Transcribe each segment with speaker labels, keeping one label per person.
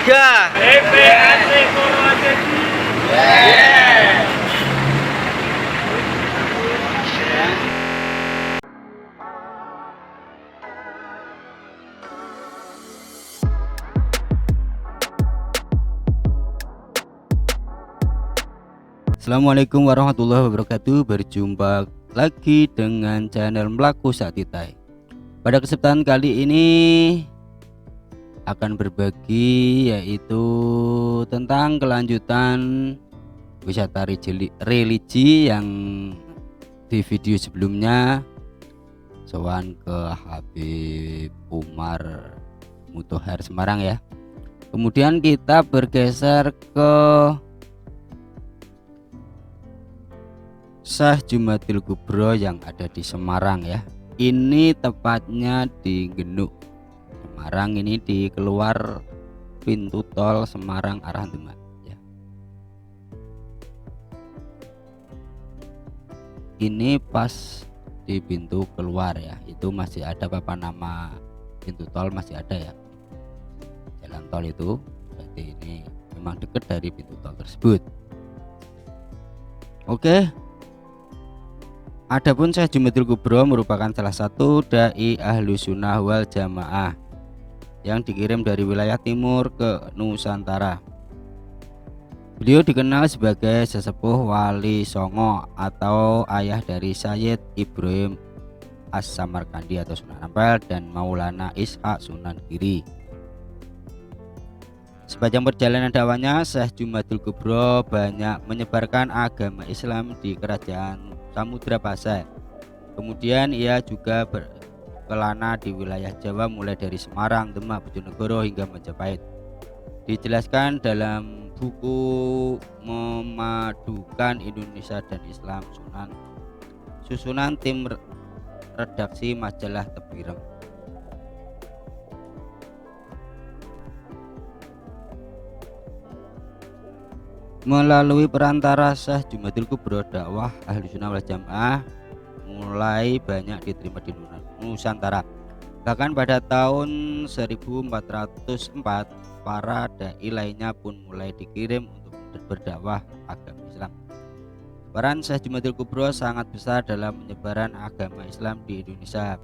Speaker 1: 3.
Speaker 2: DPRD Purwodadi.
Speaker 1: Assalamualaikum warahmatullahi wabarakatuh. Berjumpa lagi dengan channel Mlaku Saktitai. Pada kesempatan kali ini akan berbagi yaitu tentang kelanjutan wisata religi yang di video sebelumnya sowan ke Habib Umar Muthohar Semarang ya. Kemudian kita bergeser ke Syekh Jumadil Kubro yang ada di Semarang ya. Ini tepatnya di Genuk Semarang, ini di keluar pintu tol Semarang arah Demak ya. Ini pas di pintu keluar ya, itu masih ada papan nama pintu tol, masih ada ya jalan tol itu, berarti ini memang dekat dari pintu tol tersebut. Oke. Adapun Syekh Jumadil Kubro merupakan salah satu dai ahlu sunnah wal jamaah yang dikirim dari wilayah timur ke Nusantara. Beliau dikenal sebagai sesepuh Wali Songo atau ayah dari Sayyid Ibrahim As-Samarkandi atau Sunan Ampel dan Maulana Ishaq Sunan Giri. Sepanjang perjalanan dakwahnya, Syekh Jumadil Kubro banyak menyebarkan agama Islam di kerajaan Samudra Pasai. Kemudian ia juga berkelana di wilayah Jawa mulai dari Semarang, Demak, Bojonegoro hingga Majapahit. Dijelaskan dalam buku Memadukan Indonesia dan Islam susunan tim redaksi majalah Tebireng. Melalui perantara Syekh Jumadil Kubro, dakwah ahli sunnah wal jamaah mulai banyak diterima di Nusantara. Bahkan pada tahun 1404 para dai lainnya pun mulai dikirim untuk berdakwah agama Islam. Peran Syekh Jumadil Kubro sangat besar dalam penyebaran agama Islam di Indonesia.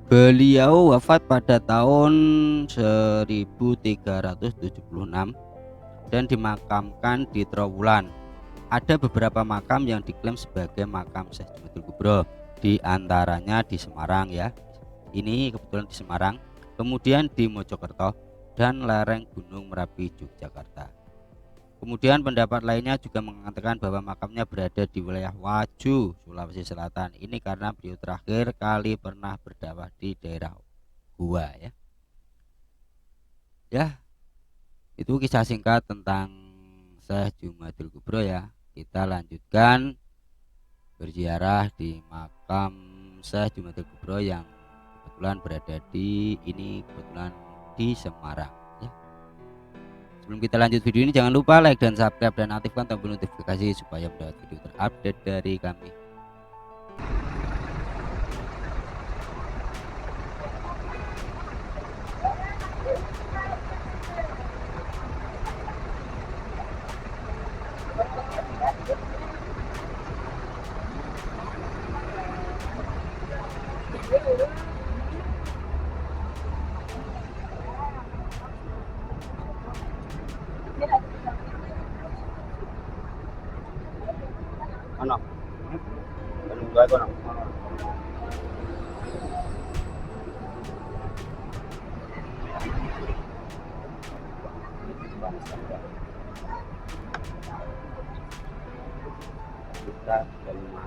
Speaker 1: Beliau wafat pada tahun 1376 dan dimakamkan di Trowulan. Ada beberapa makam yang diklaim sebagai makam Syekh Jumadil Kubro, di antaranya di Semarang ya. Ini kebetulan di Semarang, kemudian di Mojokerto dan lereng Gunung Merapi Yogyakarta. Kemudian pendapat lainnya juga mengatakan bahwa makamnya berada di wilayah Waju, Sulawesi Selatan. Ini karena beliau terakhir kali pernah berdakwah di daerah Goa ya. Ya, itu kisah singkat tentang Syekh Jumadil Kubro ya. Kita lanjutkan berziarah di makam Syekh Jumadil Kubro yang kebetulan berada di Semarang ya. Sebelum kita lanjut video ini, jangan lupa like dan subscribe dan aktifkan tombol notifikasi supaya mendapat video terupdate dari kami. Ano? Anong gago na? Kita air minum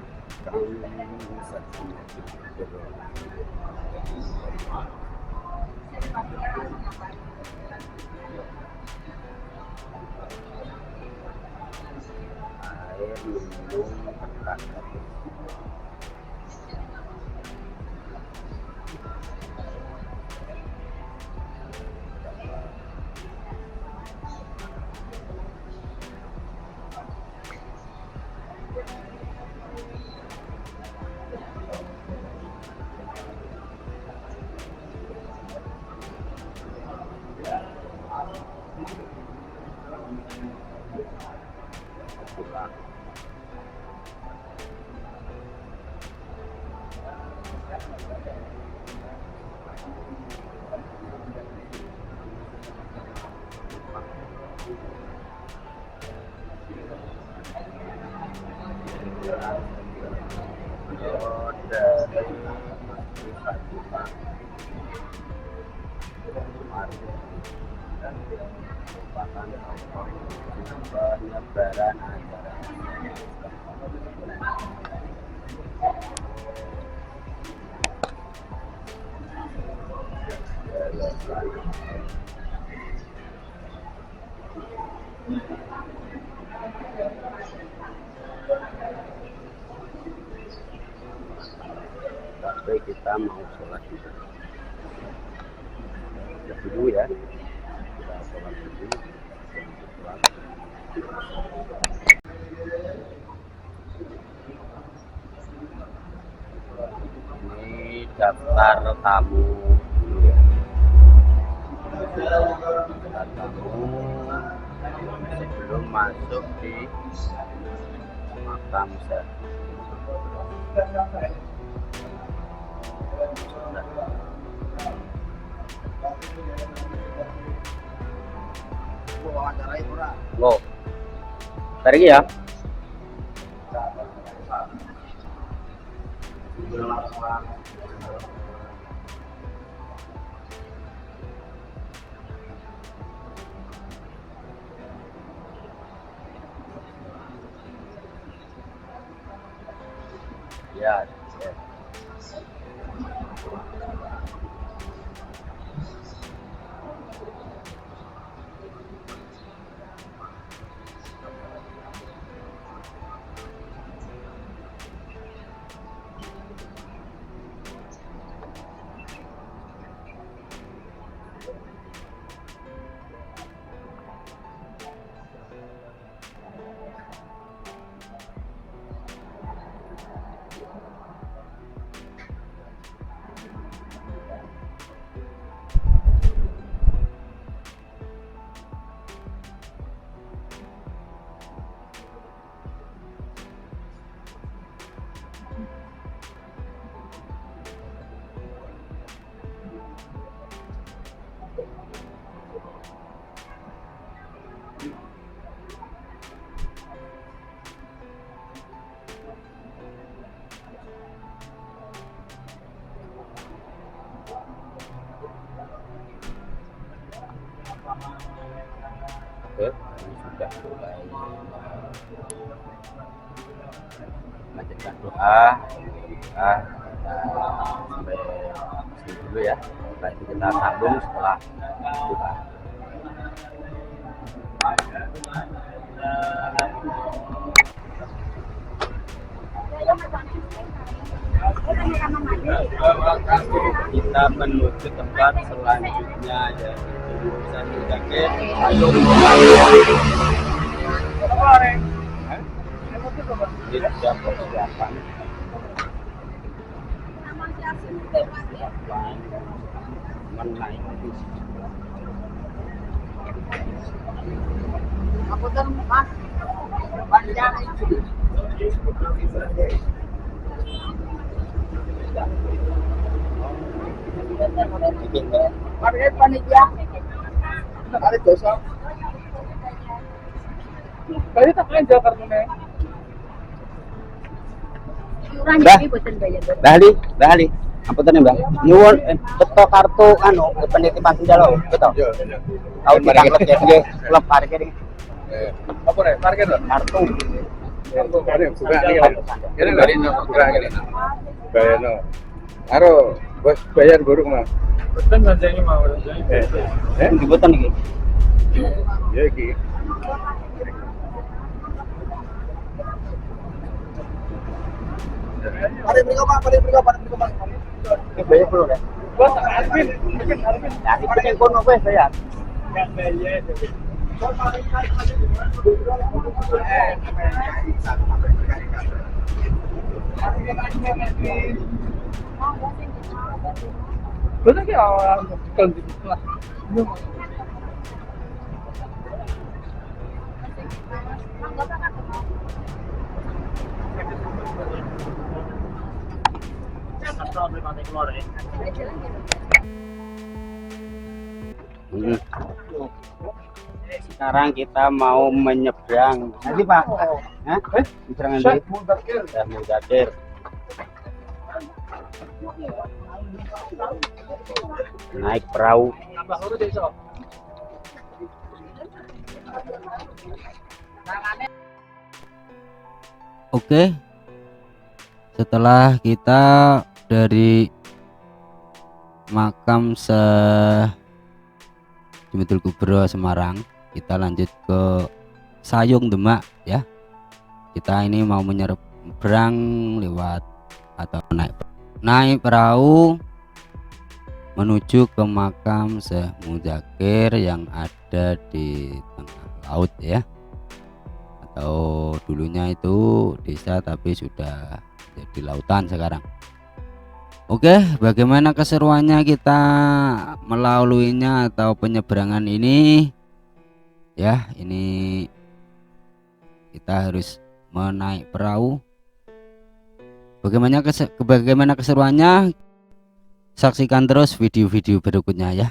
Speaker 1: penyebaran acara. Sampai kita mau sholat dulu ya, kita sholat dulu. Ini daftar tamu dulu ya, daftar tamu sebelum masuk di makam Syekh. Loh, tarik ya. Ya, ya. Oke, ini sudah mulai melanjutkan doa, sampai sini dulu ya. Setelah itu kita sambung setelah doa. Kita menuju tempat selanjutnya yaitu Satu Jaket. Ini sudah persiapan. Menaiki.
Speaker 3: Aku kan Mas panjang itu. Pakai panitia. Ada dosa. Kali tak main Jakarta.
Speaker 1: Bahali. Apunten Mbak. Nyuwun beto kartu anu penitipan sendalo, beto.
Speaker 4: Iya.
Speaker 1: Tahu ditangkep ya nggih, klub parkir iki.
Speaker 4: Apa rek? Parkir to?
Speaker 1: Kartu.
Speaker 4: Kartu parkir buka iki. Kene dari no buka kene. Bayar no. Karo bos bayar buruk mah.
Speaker 2: Betul manjangi mau.
Speaker 1: Iki boten iki.
Speaker 4: Ya iki.
Speaker 3: Mari beri Pak.
Speaker 1: Iki bayar dulu ya.
Speaker 2: Bos Arvin.
Speaker 1: Ya iki yang kono wis bayar.
Speaker 2: Enggak bayar.
Speaker 3: Betul ke orang kondisi lah.
Speaker 1: Sekarang kita mau menyeberang. Nanti Pak. Hah? Menyeberang nanti. Ya, Mudakir. Naik perahu. Oke, setelah kita dari makam Syekh Jumitul Kubro Semarang, kita lanjut ke Sayung Demak ya. Kita ini mau menyeberang lewat atau naik perahu menuju ke makam Syekh Muzakir yang ada di tengah laut ya, atau dulunya itu desa tapi sudah jadi lautan sekarang. Oke, bagaimana keseruannya kita melaluinya atau penyeberangan ini ya? Ini kita harus menaik perahu. Bagaimana keseruannya? Saksikan terus video-video berikutnya ya.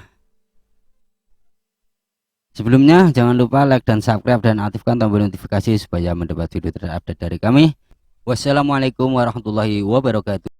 Speaker 1: Sebelumnya jangan lupa like dan subscribe dan aktifkan tombol notifikasi supaya mendapat video terupdate dari kami. Wassalamualaikum warahmatullahi wabarakatuh.